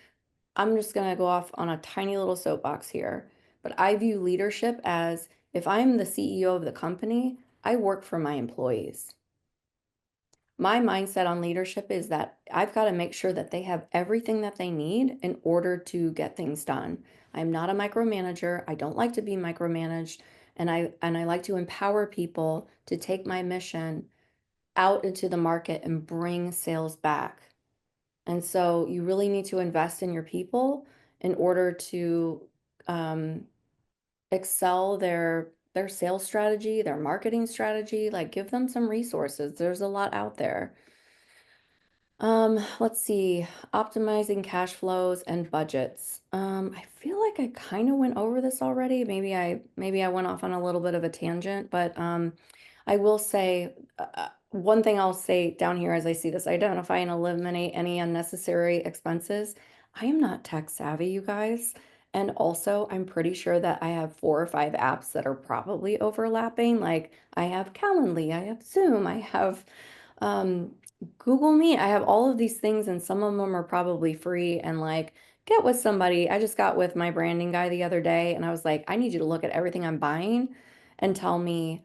I'm just going to go off on a tiny little soapbox here, but I view leadership as if I'm the CEO of the company, I work for my employees. My mindset on leadership is that I've got to make sure that they have everything that they need in order to get things done. I'm not a micromanager. I don't like to be micromanaged, and I like to empower people to take my mission out into the market and bring sales back. And so you really need to invest in your people in order to um, excel their sales strategy, their marketing strategy, like give them some resources. There's a lot out there. Let's see, optimizing cash flows and budgets. I feel like I kind of went over this already. Maybe I went off on a little bit of a tangent, but I will say one thing I'll say down here as I see this, identify and eliminate any unnecessary expenses. I am not tech savvy, you guys. And also, I'm pretty sure that I have 4 or 5 apps that are probably overlapping. Like I have Calendly, I have Zoom, I have um Google Meet. I have all of these things and some of them are probably free and like get with somebody. I just got with my branding guy the other day and I was like, I need you to look at everything I'm buying and tell me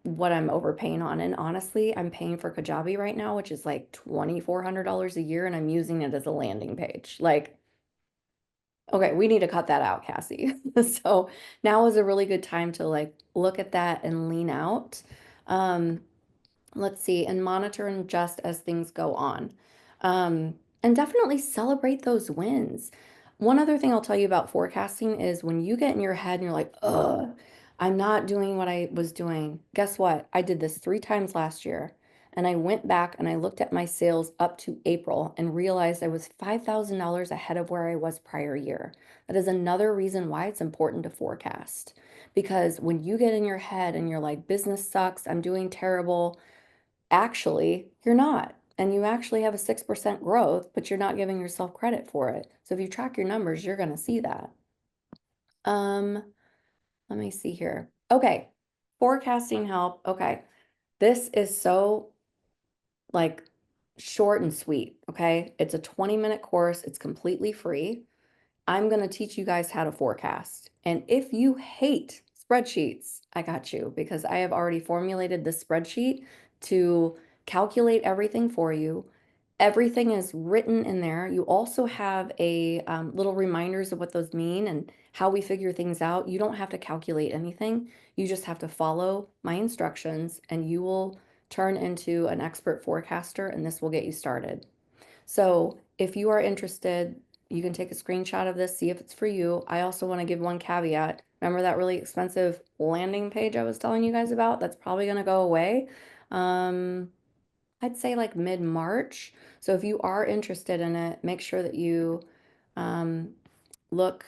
what I'm overpaying on. And honestly, I'm paying for Kajabi right now, which is like $2,400 a year, and I'm using it as a landing page. Like, okay, we need to cut that out, Cassie. So now is a really good time to like look at that and lean out. Um, let's see, and monitor and adjust as things go on. And definitely celebrate those wins. One other thing I'll tell you about forecasting is when you get in your head and you're like, ugh, I'm not doing what I was doing. Guess what? I did this 3 times last year. And I went back and I looked at my sales up to April and realized I was $5,000 ahead of where I was prior year. That is another reason why it's important to forecast. Because when you get in your head and you're like, business sucks, I'm doing terrible, actually, you're not. And you actually have a 6% growth, but you're not giving yourself credit for it. So if you track your numbers, you're going to see that. Um, Let me see here. Okay. Forecasting help. Okay. This is so like short and sweet. Okay. It's a 20-minute course. It's completely free. I'm going to teach you guys how to forecast. And if you hate spreadsheets, I got you because I have already formulated this spreadsheet to calculate everything for you. Everything is written in there. You also have a little reminders of what those mean and how we figure things out. You don't have to calculate anything. You just have to follow my instructions and you will turn into an expert forecaster and this will get you started. So if you are interested, you can take a screenshot of this, see if it's for you. I also want to give one caveat. Remember that really expensive landing page I was telling you guys about? That's probably going to go away. Um, I'd say like mid-March. So if you are interested in it, make sure that you um, look.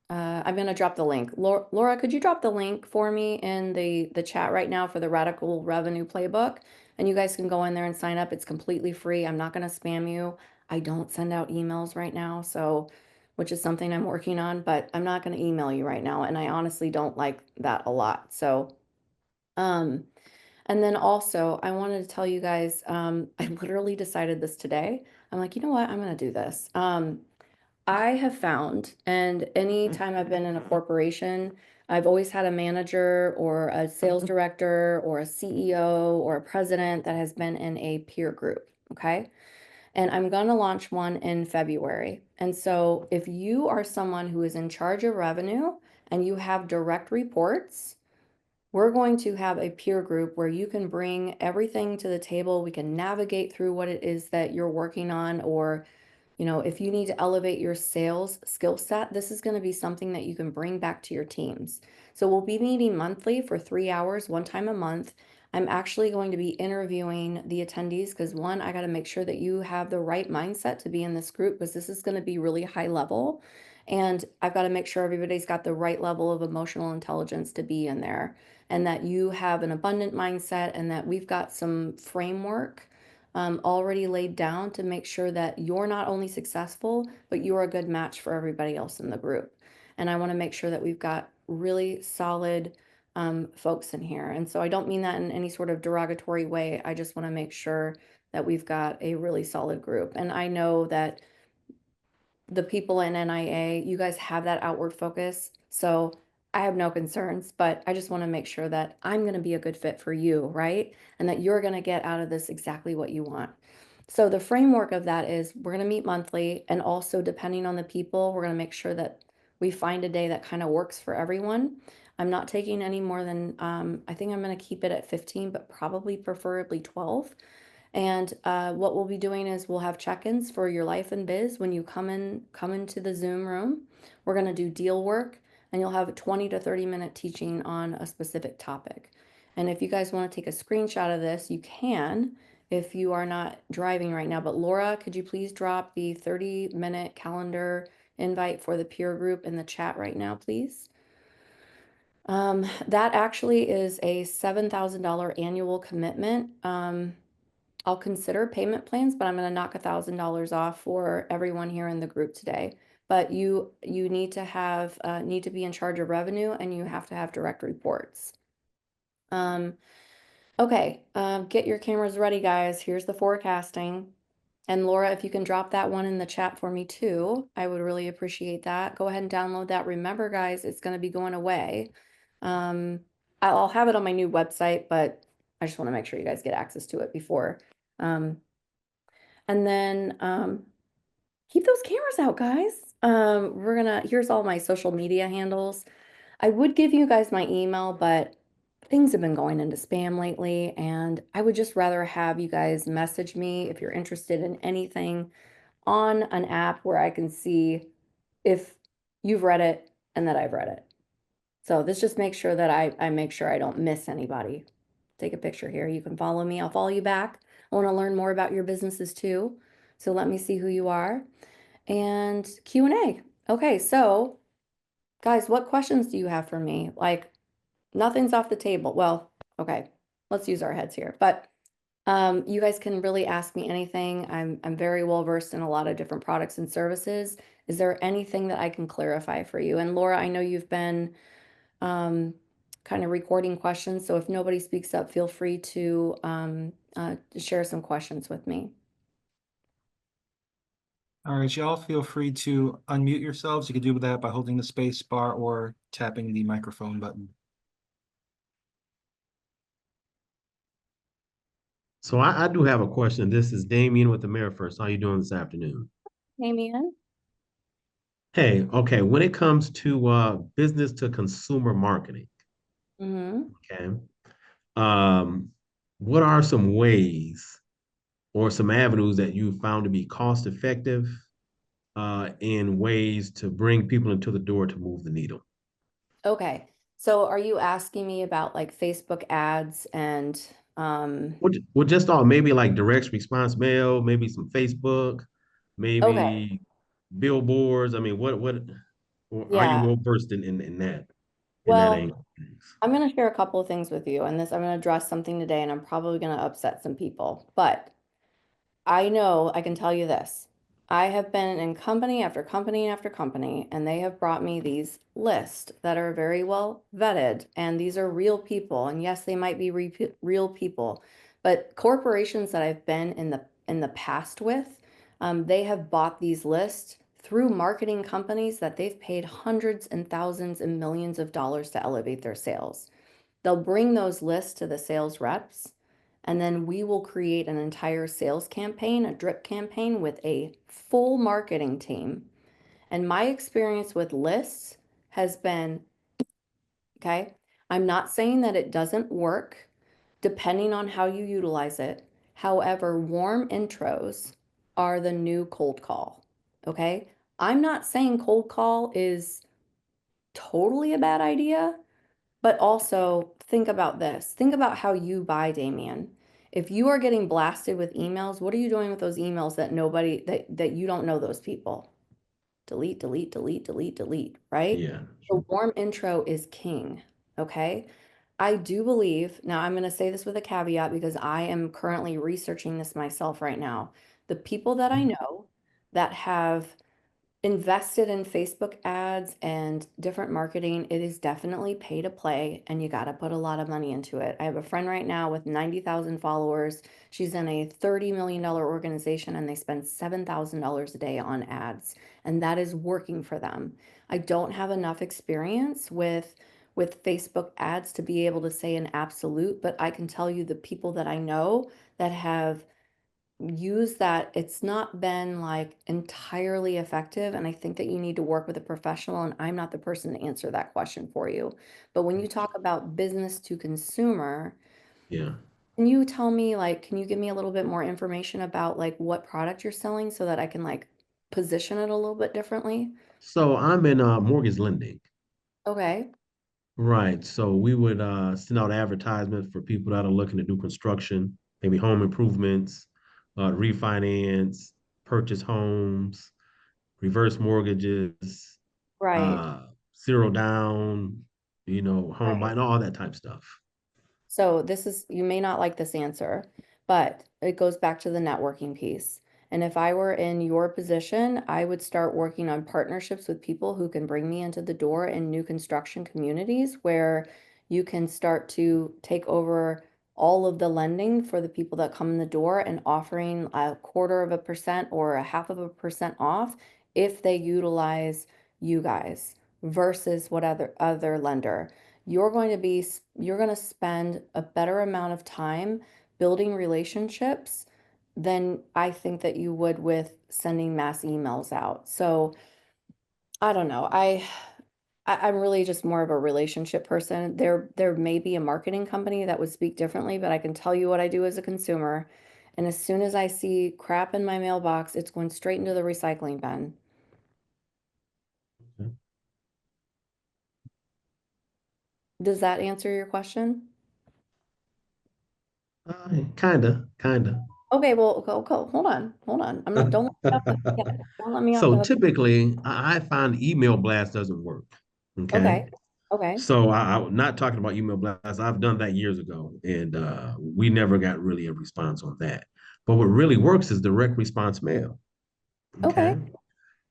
I'm going to drop the link. Laura, could you drop the link for me in the chat right now for the Radical Revenue Playbook? And you guys can go in there and sign up. It's completely free. I'm not going to spam you. I don't send out emails right now, so which is something I'm working on, but I'm not going to email you right now. And I honestly don't like that a lot. So, um, and then also, I wanted to tell you guys, I literally decided this today. I'm like, you know what? I'm going to do this. I have found, and anytime I've been in a corporation, I've always had a manager or a sales director or a CEO or a president that has been in a peer group. Okay. And I'm going to launch one in February. And so if you are someone who is in charge of revenue and you have direct reports, we're going to have a peer group where you can bring everything to the table. We can navigate through what it is that you're working on, or, if you need to elevate your sales skill set, this is going to be something that you can bring back to your teams. So we'll be meeting monthly for 3 hours, one time a month. I'm actually going to be interviewing the attendees because one, I got to make sure that you have the right mindset to be in this group because this is going to be really high level. And I've got to make sure everybody's got the right level of emotional intelligence to be in there and that you have an abundant mindset and that we've got some framework already laid down to make sure that you're not only successful, but you're a good match for everybody else in the group. And I want to make sure that we've got really solid folks in here. And so I don't mean that in any sort of derogatory way. I just want to make sure that we've got a really solid group. And I know that the people in NIA, you guys have that outward focus. So I have no concerns, but I just want to make sure that I'm going to be a good fit for you, right? And that you're going to get out of this exactly what you want. So the framework of that is we're going to meet monthly, and also depending on the people, we're going to make sure that we find a day that kind of works for everyone. I'm not taking any more than, I think I'm going to keep it at 15, but probably preferably 12. And what we'll be doing is we'll have check-ins for your life and biz when you come into the Zoom room. We're going to do deal work, and you'll have a 20 to 30-minute teaching on a specific topic. And if you guys want to take a screenshot of this, you can if you are not driving right now. But Laura, could you please drop the 30-minute calendar invite for the peer group in the chat right now, please? That actually is a $7,000 annual commitment. I'll consider payment plans, but I'm going to knock $1,000 off for everyone here in the group today. But you need to have need to be in charge of revenue, and you have to have direct reports. Okay, get your cameras ready, guys. Here's the forecasting. And Laura, if you can drop that one in the chat for me too, I would really appreciate that. Go ahead and download that. Remember, guys, it's going to be going away. I'll have it on my new website, but I just want to make sure you guys get access to it before. And then keep those cameras out, guys. Here's all my social media handles. I would give you guys my email, but things have been going into spam lately, and I would just rather have you guys message me if you're interested in anything on an app where I can see if you've read it and that I've read it. So this just makes sure that I make sure I don't miss anybody. Take a picture here. You can follow me. I'll follow you back. I want to learn more about your businesses too. So let me see who you are. And Q&A. Okay, so guys, what questions do you have for me? Like, nothing's off the table. Well, okay, let's use our heads here. But you guys can really ask me anything. I'm very well versed in a lot of different products and services. Is there anything that I can clarify for you? And Laura, I know you've been kind of recording questions, so if nobody speaks up, feel free to share some questions with me. All right, y'all feel free to unmute yourselves. You can do that by holding the space bar or tapping the microphone button. So I do have a question. This is Damien with the Mayor First. How you doing this afternoon? Damien? Hey, okay. When it comes to business to consumer marketing, Mm-hmm. okay, um, what are some ways or some avenues that you found to be cost effective in ways to bring people into the door to move the needle? Okay. So are you asking me about like Facebook ads and Well, just all maybe like direct response mail, maybe some Facebook, okay. maybe billboards. I mean, what or are you Yeah. well versed in that Well, angle? I'm going to share a couple of things with you, and this I'm going to address something today, and I'm probably going to upset some people, but I know I can tell you this. I have been in company after company after company, and they have brought me these lists that are very well vetted, and these are real people. And yes, they might be real people, but corporations that I've been in the past with, they have bought these lists through marketing companies that they've paid hundreds and thousands and millions of dollars to elevate their sales. They'll bring those lists to the sales reps, and then we will create an entire sales campaign, a drip campaign with a full marketing team. And my experience with lists has been, okay, I'm not saying that it doesn't work depending on how you utilize it. However, warm intros are the new cold call. Okay. I'm not saying cold call is totally a bad idea, But also think about this. Think about how you buy, Damien. If you are getting blasted with emails, what are you doing with those emails that nobody that you don't know those people? Delete, delete, delete, delete, delete, right? Yeah. The warm intro is king, okay? I do believe, now I'm going to say this with a caveat because I am currently researching this myself right now. The people that I know that have invested in Facebook ads and different marketing, it is definitely pay to play and you got to put a lot of money into it. I have a friend right now with 90,000 followers. She's in a $30 million organization and they spend $7,000 a day on ads, and that is working for them. I don't have enough experience with Facebook ads to be able to say an absolute, but I can tell you the people that I know that have use that, it's not been like entirely effective. And I think that you need to work with a professional, and I'm not the person to answer that question for you. But when you talk about business to consumer, Yeah. can you tell me, like, can you give me a little bit more information about like what product you're selling so that I can like position it a little bit differently? So I'm in mortgage lending. Okay. Right. So we would send out advertisements for people that are looking to do construction, maybe home improvements, refinance, purchase homes, reverse mortgages, Right. uh, zero down, home Right. buying, all that type stuff. So this is, you may not like this answer, but it goes back to the networking piece. And if I were in your position, I would start working on partnerships with people who can bring me into the door in new construction communities where you can start to take over all of the lending for the people that come in the door and offering a 1/4% or a 1/2% off if they utilize you guys versus what other lender. You're going to spend a better amount of time building relationships than I think that you would with sending mass emails out. So I don't know. I'm really just more of a relationship person. There may be a marketing company that would speak differently, but I can tell you what I do as a consumer. And as soon as I see crap in my mailbox, it's going straight into the recycling bin. Does that answer your question? Kinda. Okay, well, hold on, hold on. I'm not, don't let me off the, yeah, don't let me off the So hook. typically, I find email blast doesn't work. Okay. Okay, okay, So I'm not talking about email blasts. I've done that years ago, and we never got really a response on that. But what really works is direct response mail. okay, Okay.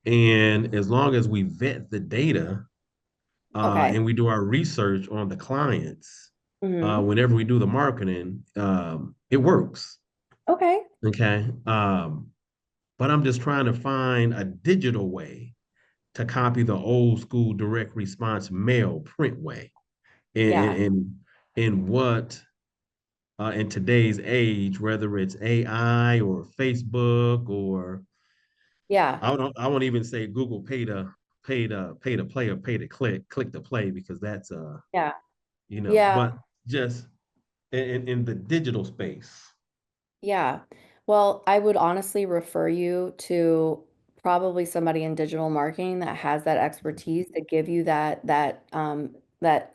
And as long as we vet the data okay. and we do our research on the clients, Mm-hmm. whenever we do the marketing, it works. Okay, Okay. But I'm just trying to find a digital way to copy the old school direct response mail print way. And yeah, what in today's age, whether it's AI or Facebook or yeah, I won't even say Google pay to play or pay to click to play because that's yeah, yeah. but just in the digital space. Yeah. Well, I would honestly refer you to probably somebody in digital marketing that has that expertise to give you that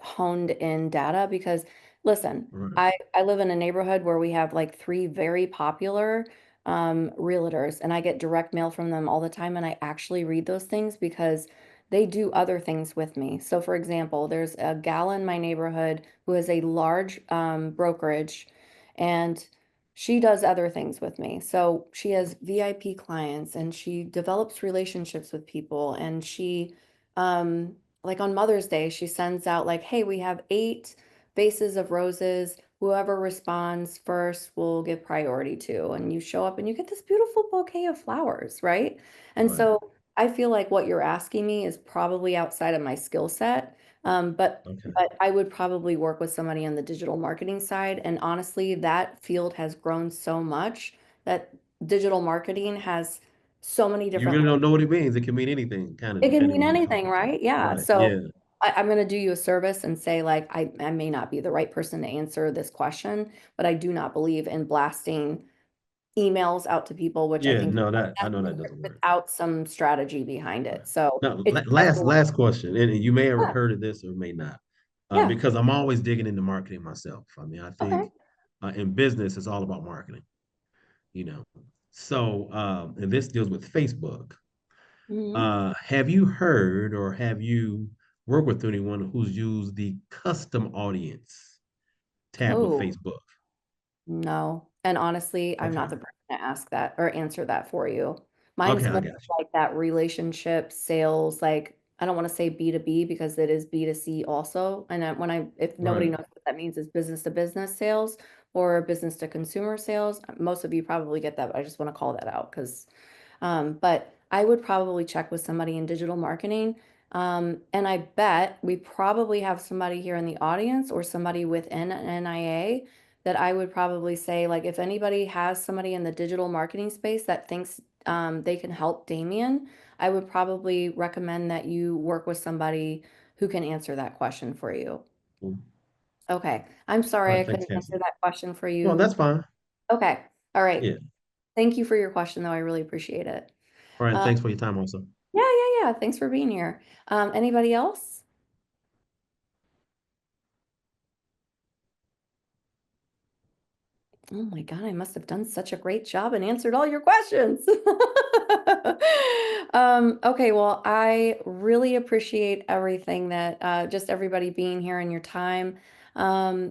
honed in data because listen, Right, I live in a neighborhood where we have like three very popular realtors and I get direct mail from them all the time and I actually read those things because they do other things with me. So for example, there's a gal in my neighborhood who has a large brokerage and she does other things with me. So she has VIP clients and she develops relationships with people and she like on Mother's Day she sends out like, "Hey, we have 8 vases of roses. Whoever responds first will give priority to." And you show up and you get this beautiful bouquet of flowers, right? And right. so I feel like what you're asking me is probably outside of my skill set. But Okay. I would probably work with somebody on the digital marketing side. And honestly, that field has grown so much that digital marketing has so many You different really don't lanes. know what it means. It can mean anything, kind of It can depending mean on who you're anything, talking to. right? Yeah. Right. So Yeah. I'm going to do you a service and say, like, I may not be the right person to answer this question, but I do not believe in blasting emails out to people, which I Yeah. think No, that I that's know that doesn't work. without some strategy behind Right. it. So Now, it last doesn't work. last question, and you may have Yeah. heard of this or may not. Yeah. because I'm always digging into marketing myself. I mean, I Okay. think in business, it's all about marketing, you know. So, and this deals with Facebook. Mhm. Have you heard or have you worked with anyone who's used the custom audience tab of Oh, Facebook? no. And honestly, I'm Okay. not the person to ask that or answer that for you. Mine's Okay, I more got like that relationship sales, like I don't want to say B2B because it is B2C also. And if you. nobody Right. knows what that means, is business to business sales or business to consumer sales. Most of you probably get that, but I just want to call that out because but I would probably check with somebody in digital marketing. And I bet we probably have somebody here in the audience or somebody within an NIA that I would probably say, like, if anybody has somebody in the digital marketing space that thinks they can help Damien, I would probably recommend that you work with somebody who can answer that question for you. Cool. Okay. I'm All sorry I right, thanks, couldn't Cassie. answer that question for No, you. that's fine. Okay. All right. Yeah. Thank you for your question, though. I really appreciate it. All right, Uh, thanks for your time also. yeah. Thanks for being here. Anybody else? Oh my God, I must have done such a great job and answered all your questions. Okay, well, I really appreciate everything that just everybody being here and your time. I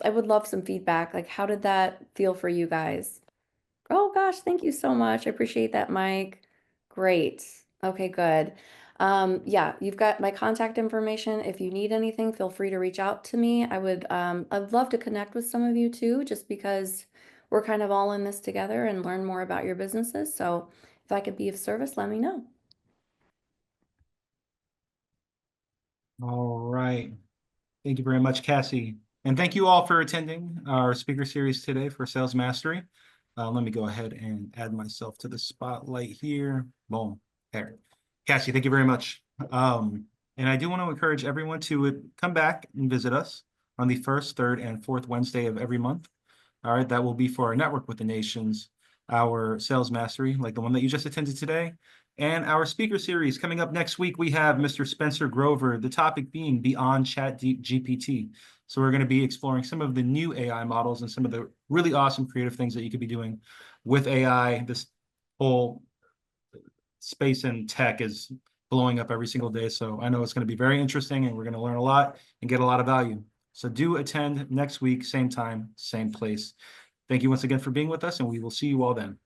would love some feedback. Like, how did that feel for you guys? Oh gosh, thank you so much. I appreciate that, Mike. Great. Okay, good. Yeah, you've got my contact information. If you need anything, feel free to reach out to me. I'd love to connect with some of you too, just because we're kind of all in this together and learn more about your businesses. So if I could be of service, let me know. All right. Thank you very much, Cassie. And thank you all for attending our speaker series today for Sales Mastery. Let me go ahead and add myself to the spotlight here. Boom. There. Cassie, thank you very much. And I do want to encourage everyone to come back and visit us on the first, third, and fourth Wednesday of every month. All right, that will be for our Network with the Nations, our Sales Mastery, like the one that you just attended today. And our speaker series coming up next week, we have Mr. Spencer Grover, the topic being Beyond Chat GPT. So we're going to be exploring some of the new AI models and some of the really awesome creative things that you could be doing with AI. This whole space and tech is blowing up every single day. So I know it's going to be very interesting and we're going to learn a lot and get a lot of value. So do attend next week, same time, same place. Thank you once again for being with us, and we will see you all then.